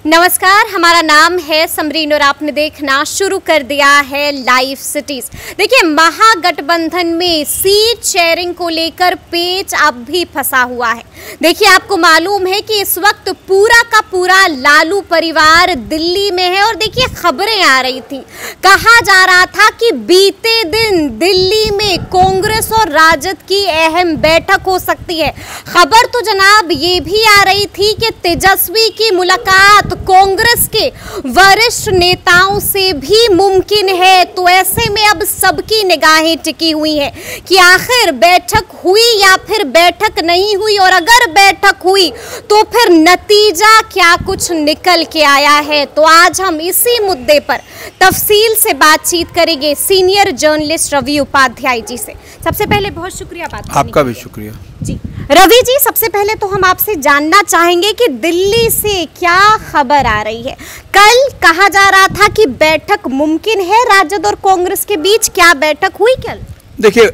नमस्कार, हमारा नाम है समरीन और आपने देखना शुरू कर दिया है लाइव सिटीज। देखिए, महागठबंधन में सीट शेयरिंग को लेकर पेच अब भी फंसा हुआ है। देखिए, आपको मालूम है कि इस वक्त पूरा का पूरा लालू परिवार दिल्ली में है और देखिए खबरें आ रही थी, कहा जा रहा था कि बीते दिन दिल्ली में कांग्रेस और राजद की अहम बैठक हो सकती है। खबर तो जनाब ये भी आ रही थी कि तेजस्वी की मुलाकात कांग्रेस के वरिष्ठ नेताओं से भी मुमकिन है। तो ऐसे में अब सबकी निगाहें टिकी हुई हैं कि आखिर बैठक हुई या फिर बैठक नहीं हुई, और अगर बैठक हुई तो फिर नतीजा क्या कुछ निकल के आया है। तो आज हम इसी मुद्दे पर तफसील से बातचीत करेंगे सीनियर जर्नलिस्ट रवि उपाध्याय जी से। सबसे पहले बहुत शुक्रिया बात करने के लिए। आपका भी शुक्रिया जी। रवि जी, सबसे पहले तो हम आपसे जानना चाहेंगे कि दिल्ली से क्या खबर आ रही है। कल कहा जा रहा था कि बैठक मुमकिन है राजद और कांग्रेस के बीच, क्या बैठक हुई कल? देखिए,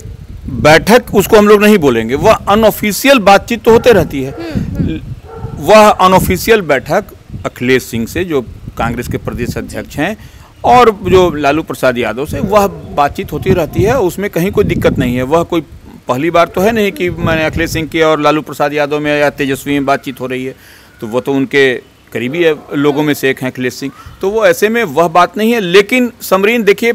बैठक उसको हम लोग नहीं बोलेंगे, वह अनऑफिशियल बातचीत तो होते रहती है। वह अनऑफिशियल बैठक अखिलेश सिंह से, जो कांग्रेस के प्रदेश अध्यक्ष हैं, और जो लालू प्रसाद यादव से वह बातचीत होती रहती है। उसमें कहीं कोई दिक्कत नहीं है। वह कोई पहली बार तो है नहीं कि मैंने अखिलेश सिंह की और लालू प्रसाद यादव में या तेजस्वी में बातचीत हो रही है। तो वो तो उनके करीबी लोगों में से एक हैं अखिलेश सिंह, तो वो ऐसे में वह बात नहीं है। लेकिन समरीन, देखिए,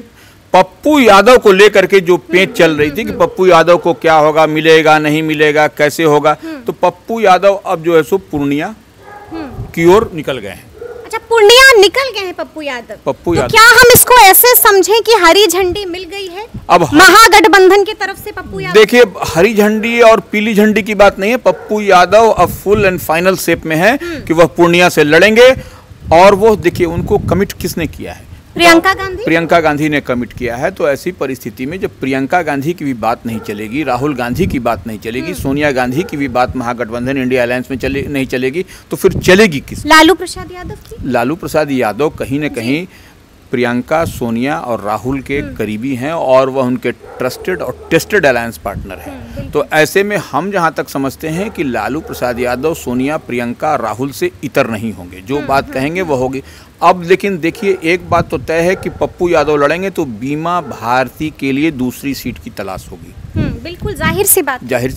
पप्पू यादव को लेकर के जो पेच चल रही थी कि पप्पू यादव को क्या होगा, मिलेगा नहीं मिलेगा, कैसे होगा, तो पप्पू यादव अब जो है सो पूर्णिया की ओर निकल गए हैं। अच्छा, पूर्णिया निकल गए हैं पप्पू यादव। तो क्या हम इसको ऐसे समझें कि हरी झंडी मिल गई है अब महागठबंधन की तरफ से पप्पू यादव? देखिए, हरी झंडी और पीली झंडी की बात नहीं है। पप्पू यादव अब फुल एंड फाइनल शेप में है कि वह पूर्णिया से लड़ेंगे। और वो देखिए, उनको कमिट किसने किया है? प्रियंका गांधी ने कमिट किया है। तो ऐसी परिस्थिति में जब प्रियंका गांधी की भी बात नहीं चलेगी, राहुल गांधी की बात नहीं चलेगी, सोनिया गांधी की भी बात महागठबंधन इंडिया अलायंस में नहीं चलेगी, तो फिर चलेगी किस? लालू प्रसाद यादव की? लालू प्रसाद यादव कहीं न कहीं प्रियंका, सोनिया और राहुल के करीबी हैं और वह उनके ट्रस्टेड और टेस्टेड अलायंस पार्टनर हैं। तो ऐसे में हम जहां तक समझते हैं कि लालू प्रसाद यादव, सोनिया, प्रियंका, राहुल से इतर नहीं होंगे। जो बात कहेंगे वो होगी। अब लेकिन देखिए, एक बात तो तय है कि पप्पू यादव लड़ेंगे तो बीमा भारती के लिए दूसरी सीट की तलाश होगी। बिल्कुल जाहिर सी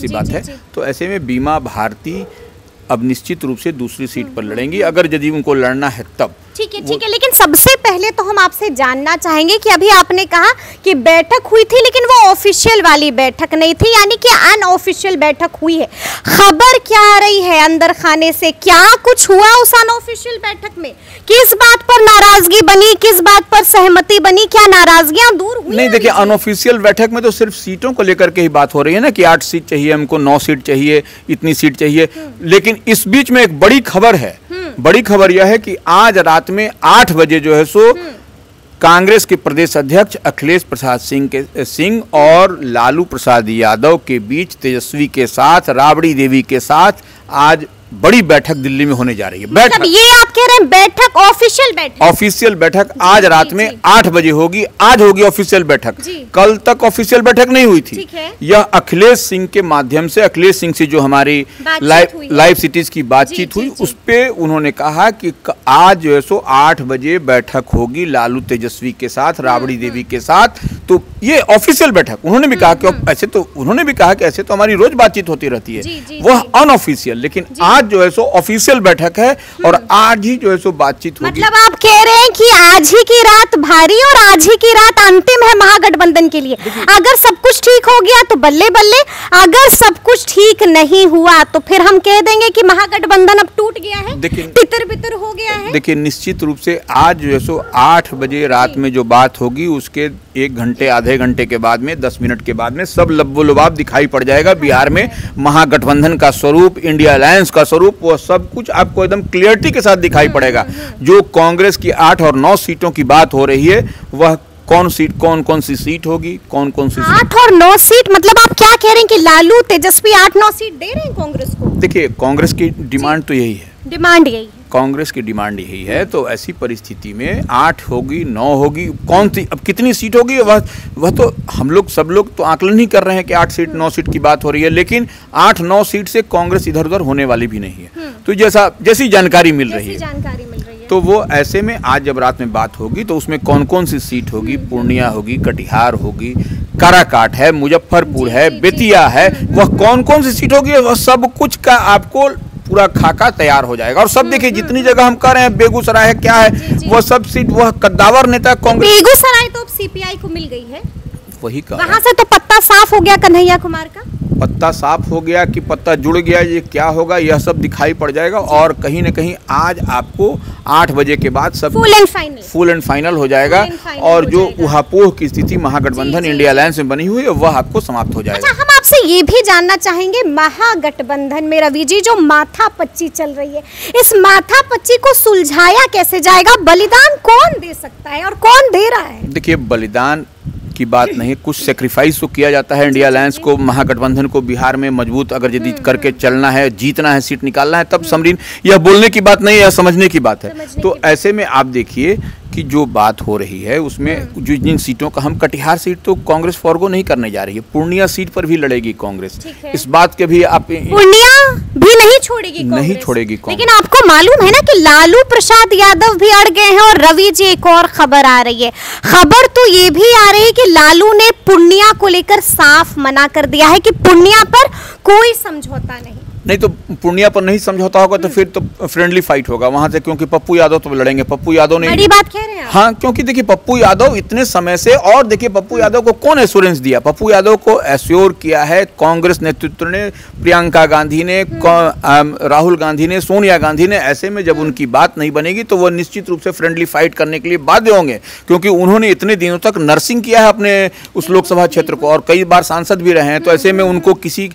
बात है। तो ऐसे में बीमा भारती अब निश्चित रूप से दूसरी सीट पर लड़ेंगी, अगर यदि उनको लड़ना है तब। ठीक है। लेकिन सबसे पहले तो हम आपसे जानना चाहेंगे कि अभी आपने कहा कि बैठक हुई थी, लेकिन वो ऑफिशियल वाली बैठक नहीं थी, यानी कि अनऑफिशियल बैठक हुई है। खबर क्या आ रही है अंदर खाने से? क्या कुछ हुआ उस अनऑफिशियल बैठक में? किस बात पर नाराजगी बनी, किस बात पर सहमति बनी, क्या नाराजगियां दूर हुई? नहीं, देखिए, अनऑफिशियल बैठक में तो सिर्फ सीटों को लेकर के ही बात हो रही है ना, कि 8 सीट चाहिए हमको, 9 सीट चाहिए, इतनी सीट चाहिए। लेकिन इस बीच में एक बड़ी खबर है। बड़ी खबर यह है कि आज रात में 8 बजे जो है सो कांग्रेस के प्रदेश अध्यक्ष अखिलेश प्रसाद सिंह और लालू प्रसाद यादव के बीच तेजस्वी के साथ, राबड़ी देवी के साथ आज बड़ी बैठक दिल्ली में होने जा रही है। मतलब ये आप कह रहे हैं बैठक, ऑफिशियल बैठक आज रात में 8 बजे होगी। आज होगी ऑफिशियल बैठक। कल तक ऑफिशियल बैठक नहीं हुई थी। यह अखिलेश सिंह के माध्यम से, अखिलेश सिंह से जो हमारी लाइव सिटीज की बातचीत हुई, उस पे उन्होंने कहा कि आज जो है सो 8 बजे बैठक होगी लालू तेजस्वी के साथ, राबड़ी देवी के साथ। तो ये ऑफिशियल बैठक उन्होंने भी कहा कि ऐसे तो हमारी रोज बातचीत होती रहती है। वह अनऑफिशियल, लेकिन आज जो है सो ऑफिशियल बैठक है और आज ही जो है सो बातचीत होगी। मतलब आप कह रहे हैं कि आज ही की रात भारी और आज ही की रात अंतिम है महागठबंधन के लिए। अगर सब कुछ ठीक हो गया तो बल्ले बल्ले, अगर सब कुछ ठीक नहीं हुआ तो फिर हम कह देंगे कि महागठबंधन अब टूट गया है, तितर बितर हो गया है। देखिए, निश्चित रूप से आज जो है सो 8 बजे रात में जो बात होगी, उसके 1 घंटे, आधे घंटे के बाद में, 10 मिनट के बाद में सब लब्बो-लुबाब दिखाई पड़ जाएगा। बिहार में महागठबंधन का स्वरूप, इंडिया अलायंस का स्वरूप, वो सब कुछ आपको एकदम क्लियरिटी के साथ दिखाई पड़ेगा। जो कांग्रेस की 8 और 9 सीटों की बात हो रही है, वह कौन सी सीट होगी, कौन सी 8 और 9 सीट, मतलब आप क्या कह रहे हैं कि लालू तेजस्वी 8-9 सीट दे रहे हैं कांग्रेस को? देखिए, कांग्रेस की डिमांड तो यही है। कांग्रेस की डिमांड यही है। तो ऐसी परिस्थिति में 8 होगी, 9 होगी, कौन सी, अब कितनी सीट होगी, वह तो सब लोग तो आकलन नहीं कर रहे हैं कि 8 सीट 9 सीट की बात हो रही है। लेकिन 8-9 सीट से कांग्रेस इधर उधर होने वाली भी नहीं है। तो जैसी जानकारी मिल रही है, तो वो ऐसे में आज जब रात में बात होगी तो उसमें कौन कौन सी सीट होगी, पूर्णिया होगी, कटिहार होगी, काराकाट है, मुजफ्फरपुर है, बेतिया है, वह कौन कौन सी सीट होगी, वह सब कुछ का आपको पूरा खाका तैयार हो जाएगा। और सब देखिए जितनी जगह हम कह रहे हैं, बेगूसराय है, क्या है, वह सब सीट वह कद्दावर नेता कांग्रेस, बेगूसराय तो अब सीपीआई को मिल गई है, वही कहा, वहां से तो पत्ता साफ हो गया कन्हैया कुमार का। पत्ता साफ हो गया कि पत्ता जुड़ गया, ये क्या होगा यह सब दिखाई पड़ जाएगा। और कहीं न कहीं आज आपको 8 बजे के बाद सब फुल एंड फाइनल हो जाएगा। और जो उहापोह की स्थिति महागठबंधन इंडिया अलायंस में बनी हुई है वह आपको समाप्त हो जाएगा। अच्छा, हम आपसे ये भी जानना चाहेंगे, महागठबंधन में रवि जी जो माथापच्ची चल रही है, इस माथापच्ची को सुलझाया कैसे जाएगा? बलिदान कौन दे सकता है और कौन दे रहा है? देखिए, बलिदान की बात नहीं, कुछ सेक्रीफाइस तो किया जाता है। इंडिया अलायंस को, महागठबंधन को बिहार में मजबूत अगर यदि करके चलना है, जीतना है, सीट निकालना है, तब समरीन, यह बोलने की बात नहीं, यह समझने की बात है। तो ऐसे में आप देखिए कि जो बात हो रही है उसमें जो जिन सीटों का, हम कटिहार सीट तो कांग्रेस फॉरगो नहीं करने जा रही है, पूर्णिया सीट पर भी लड़ेगी कांग्रेस, इस बात के भी आप, पूर्णिया भी नहीं छोड़ेगी कांग्रेस। लेकिन आपको मालूम है ना कि लालू प्रसाद यादव भी अड़ गए हैं। और रवि जी, एक और खबर आ रही है, खबर तो ये भी आ रही है कि लालू ने पूर्णिया को लेकर साफ मना कर दिया है कि पूर्णिया पर कोई समझौता नहीं। तो पूर्णिया पर नहीं समझौता होगा तो फिर तो फ्रेंडली फाइट होगा वहां से, क्योंकि पप्पू यादव तो लड़ेंगे। पप्पू यादव ने, बड़ी बात कह रहे हैं आप। हाँ, क्योंकि देखिए पप्पू यादव इतने समय से, और देखिए पप्पू यादव को कौन एश्योरेंस दिया? पप्पू यादव को एश्योर किया है कांग्रेस नेतृत्व ने, प्रियंका गांधी ने, राहुल गांधी ने, सोनिया गांधी ने। ऐसे में जब उनकी बात नहीं बनेगी तो वह निश्चित रूप से फ्रेंडली फाइट करने के लिए बाध्य होंगे, क्योंकि उन्होंने इतने दिनों तक नर्सिंग किया है अपने उस लोकसभा क्षेत्र को, और कई बार सांसद भी रहे हैं। तो ऐसे में उनको किसी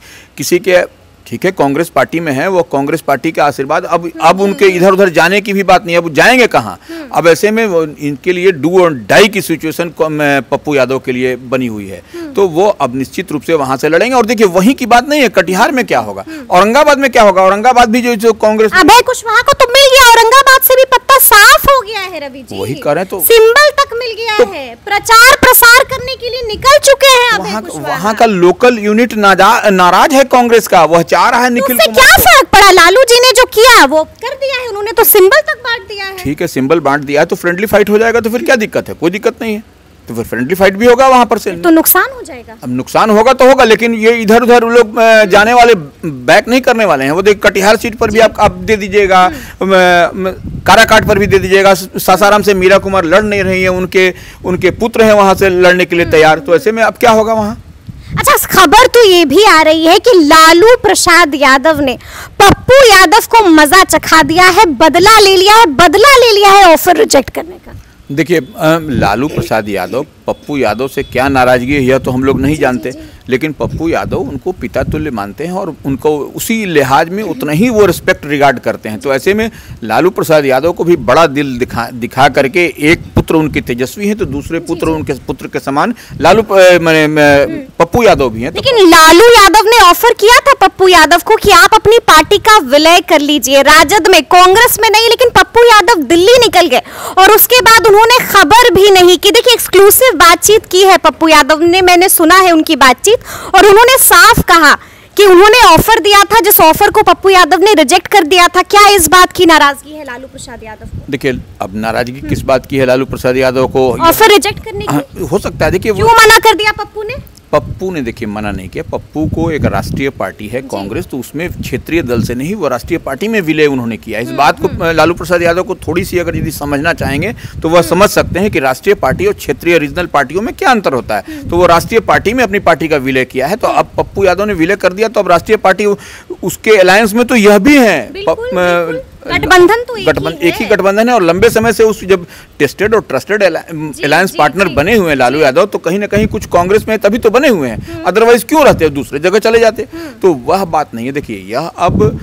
के, ठीक है, कांग्रेस पार्टी में है, वो कांग्रेस पार्टी का आशीर्वाद, अब उनके इधर उधर जाने की भी बात नहीं, अब जाएंगे कहाँ? अब ऐसे में इनके लिए डू और डाई की सिचुएशन पप्पू यादव के लिए बनी हुई है। तो वो अब निश्चित रूप से वहां से लड़ेंगे। और देखिए वहीं की बात नहीं है, कटिहार में क्या होगा, औरंगाबाद में क्या होगा? औरंगाबाद भी जो कांग्रेस, अभय कुशवाहा को तो मिल गया, औरंगाबाद से भी पत्ता साफ हो गया है रवि जी, वही कह रहे हैं, तो सिंबल तक मिल गया है, प्रचार प्रसार करने के लिए निकल चुके हैं अभय कुशवाहा। वहाँ का लोकल यूनिट नाराज है कांग्रेस का, वह चाह रहा है निखिल कुमार। क्या फर्क पड़ा? लालू जी ने जो किया वो कर दिया है, उन्होंने तो सिंबल तक बांट दिया है। ठीक है, सिंबल बांट दिया है तो फ्रेंडली फाइट हो जाएगा, तो फिर क्या दिक्कत है? कोई दिक्कत नहीं है, तो फिर फ्रेंडली फाइट भी होगा वहां पर से। तो नुकसान हो जाएगा। अब नुकसान होगा तो होगा, लेकिन ये इधर उधर लोग जाने वाले, बैक नहीं करने वाले हैं। वो देख, कटिहार सीट पर भी आप दे दीजिएगा, काराकाट पर भी दे दीजिएगा। सासाराम से मीरा कुमार लड़ नहीं रही है, उनके पुत्र हैं वहां से लड़ने के लिए तैयार। तो ऐसे में अब क्या होगा वहां? अच्छा, खबर तो ये भी आ रही है कि लालू प्रसाद यादव ने पप्पू यादव को मजा चखा दिया है, बदला ले लिया है ऑफर रिजेक्ट करने का। देखिए, लालू प्रसाद यादव, पप्पू यादव से क्या नाराजगी है यह तो हम लोग नहीं जानते, लेकिन पप्पू यादव उनको पिता तुल्य मानते हैं और उनको उसी लिहाज में उतना ही वो रिस्पेक्ट रिगार्ड करते हैं। तो ऐसे में लालू प्रसाद यादव को भी बड़ा दिल दिखा करके, एक पुत्र उनके तेजस्वी हैं तो दूसरे पुत्र उनके पुत्र के समान पप्पू यादव भी हैं। लेकिन लालू यादव ने ऑफर किया था पप्पू यादव को कि आप अपनी पार्टी का विलय कर लीजिए, राजद में, कांग्रेस में नहीं। लेकिन पप्पू यादव दिल्ली निकल गए और उसके बाद उन्होंने खबर भी नहीं की। देखिए, एक्सक्लूसिव बातचीत की है पप्पू यादव ने, मैंने सुना है उनकी बातचीत, और उन्होंने साफ कहा कि उन्होंने ऑफर दिया था, जिस ऑफर को पप्पू यादव ने रिजेक्ट कर दिया था। क्या इस बात की नाराजगी है लालू प्रसाद यादव को? देखिए, अब नाराजगी किस बात की है लालू प्रसाद यादव को? ऑफर रिजेक्ट करने की हो सकता है। देखिए, क्यों मना कर दिया पप्पू ने? पप्पू ने देखिए मना नहीं किया। पप्पू को एक राष्ट्रीय पार्टी है कांग्रेस, तो उसमें क्षेत्रीय दल से नहीं, वो राष्ट्रीय पार्टी में विलय उन्होंने किया। इस बात को लालू प्रसाद यादव को थोड़ी सी अगर यदि समझना चाहेंगे तो वह समझ सकते हैं कि राष्ट्रीय पार्टी और क्षेत्रीय रीजनल पार्टियों में क्या अंतर होता है। तो वो राष्ट्रीय पार्टी में अपनी पार्टी का विलय किया है। तो अब पप्पू यादव ने विलय कर दिया, तो अब राष्ट्रीय पार्टी उसके अलायंस में तो यह भी है, गठबंधन तो एक ही गठबंधन है। और लंबे समय से उस जब टेस्टेड और ट्रस्टेड अलायंस पार्टनर बने हुए हैं लालू यादव, तो कहीं ना कहीं कुछ कांग्रेस में तभी तो बने हुए हैं, अदरवाइज क्यों रहते, दूसरे जगह चले जाते। तो वह बात नहीं है। देखिए, यह अब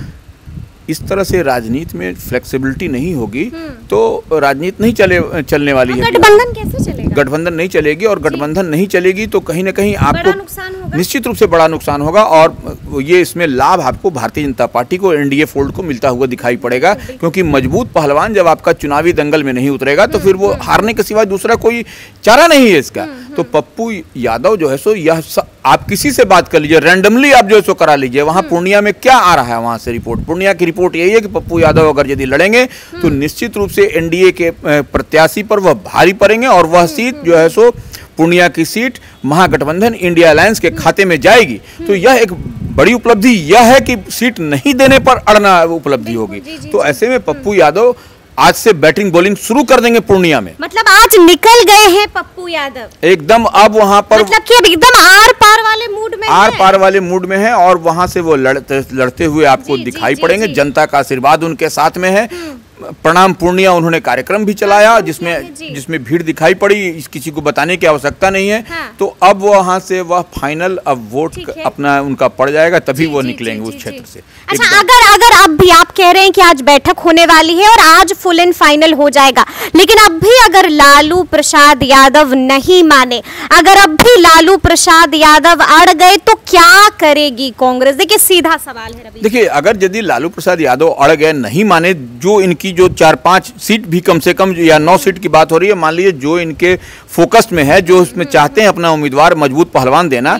इस तरह से राजनीति में फ्लेक्सिबिलिटी नहीं होगी तो राजनीति नहीं चलने वाली है। गठबंधन कैसे चलेगा? गठबंधन नहीं चलेगी, और गठबंधन नहीं चलेगी तो कहीं ना कहीं आपको निश्चित रूप से बड़ा नुकसान होगा। और ये इसमें लाभ आपको भारतीय जनता पार्टी को, एनडीए फोल्ड को मिलता हुआ दिखाई पड़ेगा, क्योंकि मजबूत पहलवान जब आपका चुनावी दंगल में नहीं उतरेगा तो फिर वो हारने के सिवा दूसरा कोई चारा नहीं है इसका। तो पप्पू यादव जो है सो यह आप किसी से बात कर लीजिए, रैंडमली आप जो है सो करा लीजिए, वहां पूर्णिया में क्या आ रहा है वहां से रिपोर्ट। पूर्णिया की रिपोर्ट यही है कि पप्पू यादव अगर यदि लड़ेंगे तो निश्चित रूप से एनडीए के प्रत्याशी पर वह भारी पड़ेंगे और वह सीट जो है सो पूर्णिया की सीट महागठबंधन इंडिया अलायंस के खाते में जाएगी। तो यह एक बड़ी उपलब्धि यह है कि सीट नहीं देने पर अड़ना उपलब्धि होगी। तो ऐसे में पप्पू यादव आज से बैटिंग बॉलिंग शुरू कर देंगे पूर्णिया में। मतलब आज निकल गए हैं पप्पू यादव एकदम, अब वहां पर मतलब कि अब एकदम आर पार वाले मूड में आर पार वाले मूड में है और वहां से वो लड़ते हुए आपको दिखाई पड़ेंगे। जनता का आशीर्वाद उनके साथ में है। प्रणाम पूर्णिया उन्होंने कार्यक्रम भी चलाया जिसमें भीड़ दिखाई पड़ी, किसी को बताने की आवश्यकता नहीं है। तो अब वहां से वह फाइनल अब वोट अपना उनका पड़ जाएगा, तभी वो निकलेंगे उस क्षेत्र से। अच्छा, अगर अब भी आप कह रहे हैं कि आज बैठक होने वाली है और आज फुल एंड फाइनल हो जाएगा, लेकिन अब भी अगर लालू प्रसाद यादव नहीं माने, अगर अब भी लालू प्रसाद यादव अड़ गए तो क्या करेगी कांग्रेस? देखिए सीधा सवाल है रवि। देखिए, अगर यदि लालू प्रसाद यादव अड़ गए, नहीं माने, जो इनकी जो 4-5 सीट भी कम से कम या 9 सीट की बात हो रही है, मान लीजिए जो इनके फोकस में है, जो उसमें चाहते हैं अपना उम्मीदवार मजबूत पहलवान देना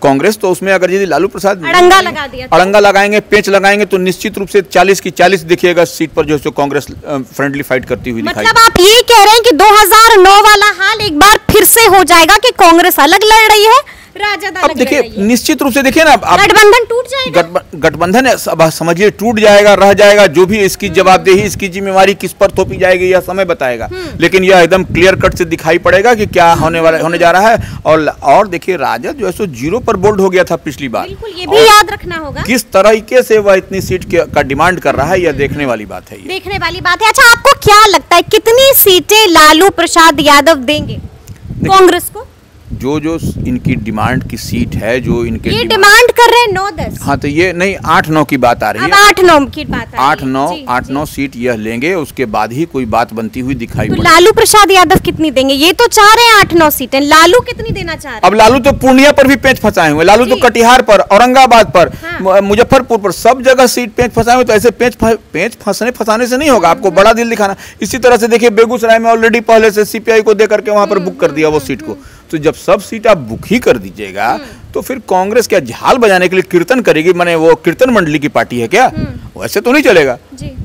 कांग्रेस, तो उसमें अगर यदि लालू प्रसाद अड़ंगा लगाएंगे, पेंच लगाएंगे, तो निश्चित रूप से 40 की 40 देखिएगा सीट पर जो है कांग्रेस फ्रेंडली फाइट करती हुई दिखाई। मतलब आप ये कह रहे हैं कि 2009 वाला हाल एक बार फिर से हो जाएगा कि कांग्रेस अलग लड़ रही है, राजद अलग। अब देखिए, निश्चित रूप से देखिए ना, गठबंधन टूट जाएगा, गठबंधन समझिए टूट जाएगा, रह जाएगा। जो भी इसकी जवाबदेही, इसकी जिम्मेवारी किस पर थोपी जाएगी यह समय बताएगा, लेकिन यह एकदम क्लियर कट से दिखाई पड़ेगा कि क्या होने जा रहा है। और देखिए, राजद जो है सो 0 पर बोल्ड हो गया था पिछली बार, ये भी याद रखना होगा। किस तरीके से वह इतनी सीट का डिमांड कर रहा है, यह देखने वाली बात है, देखने वाली बात है। अच्छा, आपको क्या लगता है कितनी सीटें लालू प्रसाद यादव देंगे कांग्रेस को? जो इनकी डिमांड की सीट है, जो इनके ये डिमांड कर रहे हैं 9-10। हाँ, तो ये नहीं 8-9 की बात आ रही है। 8-9 की बात आ रही है। 8-9 सीट यह लेंगे, उसके बाद ही कोई बात बनती हुई दिखाई पड़े। लालू प्रसाद यादव कितनी देंगे? ये तो चाह रहे हैं 8-9 सीटें, लालू कितनी देना चाह रहे हैं? अब लालू तो पूर्णिया पर भी पेंच फंसाए हुए, लालू तो कटिहार पर, औरंगाबाद पर, मुजफ्फरपुर पर, सब जगह सीट पेंच फंसाए हुए। तो ऐसे पेंच फंसाने से नहीं होगा, आपको बड़ा दिल दिखाना। इसी तरह से देखिए, बेगूसराय में ऑलरेडी पहले से सीपीआई को दे करके वहां पर बुक कर दिया वो सीट को। तो जब सब सीट आप बुक ही कर दीजिएगा तो फिर कांग्रेस क्या झाल बजाने के लिए कीर्तन करेगी? माने वो कीर्तन मंडली की पार्टी है क्या? वैसे तो नहीं चलेगा।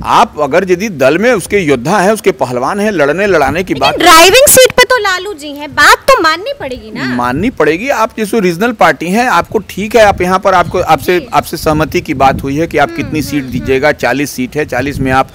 आप अगर यदि दल में उसके योद्धा हैं, उसके पहलवान हैं, लड़ाने की बात, ड्राइविंग सीट पे तो लालू जी हैं, बात तो माननी पड़ेगी ना। माननी पड़ेगी। आप जैसे रीजनल पार्टी हैं, आपको ठीक है, आप यहाँ पर आपसे सहमति की बात हुई है कि आप कितनी सीट दीजिएगा। 40 सीट है, 40 में आप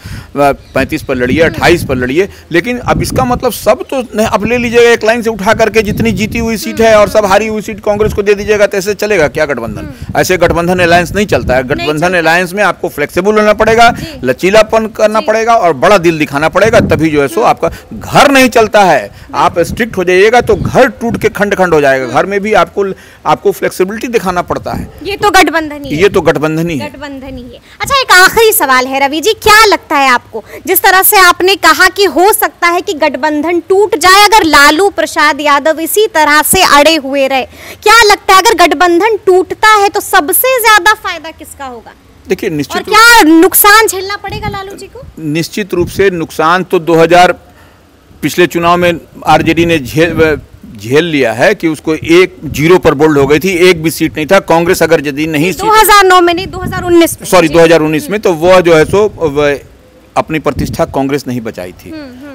35 पर लड़िए, 28 पर लड़िए, लेकिन अब इसका मतलब सब तो अब ले लीजिएगा एक लाइन से उठा करके, जितनी जीती हुई सीट है और सब हारी हुई सीट कांग्रेस को दे दीजिएगा, तो ऐसे चलेगा क्या गठबंधन? ऐसे गठबंधन अलायंस नहीं चलता है। गठबंधन अलायंस में आपको फ्लेक्सिबल होना पड़ेगा, लचीलापन करना पड़ेगा और बड़ा दिल दिखाना पड़ेगा, तभी जो है सो आपका घर नहीं चलता है। आप स्ट्रिक्ट हो जाइएगा तो घर टूट के खंड खंड हो जाएगा। घर में भी आपको फ्लेक्सिबिलिटी दिखाना पड़ता है। ये तो गठबंधन ही है। ये तो गठबंधन ही है। अच्छा, एक आखिरी सवाल है रवि जी, क्या लगता है आपको, जिस तरह से आपने कहा कि हो सकता है कि गठबंधन टूट जाए अगर लालू प्रसाद यादव इसी तरह से अड़े हुए रहे, क्या लगता है अगर गठबंधन टूटता है तो सबसे ज्यादा फायदा किसका होगा? देखिए, निश्चित, और क्या नुकसान झेलना पड़ेगा लालू जी को? निश्चित रूप से नुकसान तो 2000 पिछले चुनाव में आरजेडी ने झेल लिया है कि उसको 0 पर बोल्ड हो गई थी, एक भी सीट नहीं था। कांग्रेस अगर यदि नहीं 2009 में नहीं, 2019 में, सॉरी 2019 में, तो वह जो है सो अपनी प्रतिष्ठा कांग्रेस नहीं बचाई थी।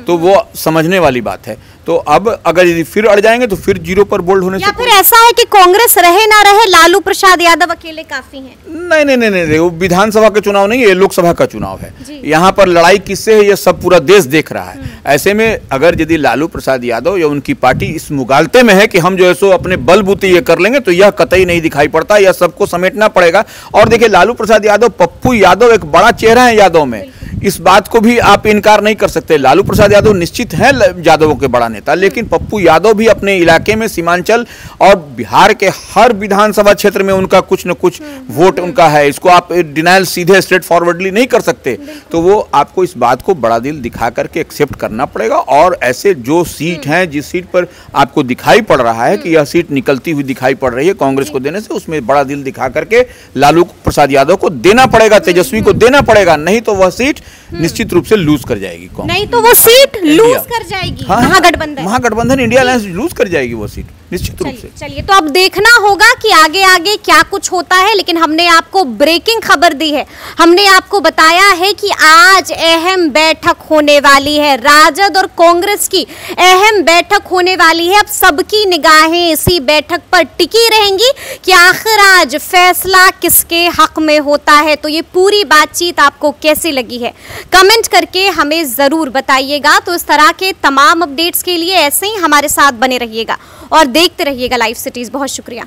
तो वो समझने वाली बात है। तो अब अगर यदि फिर अड़ जाएंगे तो फिर 0 पर बोल्ड होने से, या फिर ऐसा है कि कांग्रेस रहे ना रहे, लालू प्रसाद यादव अकेले काफी हैं? नहीं, वो विधानसभा का चुनाव नहीं है, ये लोकसभा का चुनाव है। यहाँ पर लड़ाई किससे है, ये सब पूरा देश देख रहा है। ऐसे में अगर यदि लालू प्रसाद यादव या उनकी पार्टी इस मुगालते में है कि हम जो है सो अपने बलबूते ये कर लेंगे, तो यह कतई नहीं दिखाई पड़ता, यह सबको समेटना पड़ेगा। और देखिए, लालू प्रसाद यादव, पप्पू यादव एक बड़ा चेहरा है यादव में। इस बात को भी आप इनकार नहीं कर सकते। लालू प्रसाद यादव निश्चित हैं यादवों के बड़ा नेता, लेकिन पप्पू यादव भी अपने इलाके में सीमांचल और बिहार के हर विधानसभा क्षेत्र में उनका कुछ न कुछ वोट उनका है। इसको आप डिनाइल सीधे स्ट्रेट फॉरवर्डली नहीं कर सकते। तो वो आपको इस बात को बड़ा दिल दिखा करके एक्सेप्ट करना पड़ेगा। और ऐसे जो सीट हैं, जिस सीट पर आपको दिखाई पड़ रहा है कि यह सीट निकलती हुई दिखाई पड़ रही है कांग्रेस को देने से, उसमें बड़ा दिल दिखा करके लालू प्रसाद यादव को देना पड़ेगा, तेजस्वी को देना पड़ेगा, नहीं तो वह सीट निश्चित रूप से लूज कर जाएगी। नहीं तो वो सीट लूज कर जाएगी। हाँ, महागठबंधन इंडिया अलायंस लूज कर जाएगी वो सीट निश्चित रूप से। चलिए, तो अब देखना होगा कि आगे आगे क्या कुछ होता है, लेकिन हमने आपको ब्रेकिंग खबर दी है। हमने आपको बताया है कि आज अहम बैठक होने वाली है, राजद और कांग्रेस की अहम बैठक होने वाली है। अब सबकी निगाहें इसी बैठक पर टिकी रहेंगी कि आखिर आज फैसला किसके हक में होता है। तो ये पूरी बातचीत आपको कैसी लगी है, कमेंट करके हमें जरूर बताइएगा। तो इस तरह के तमाम अपडेट्स के लिए ऐसे ही हमारे साथ बने रहिएगा और देखते रहिएगा लाइव सिटीज। बहुत शुक्रिया।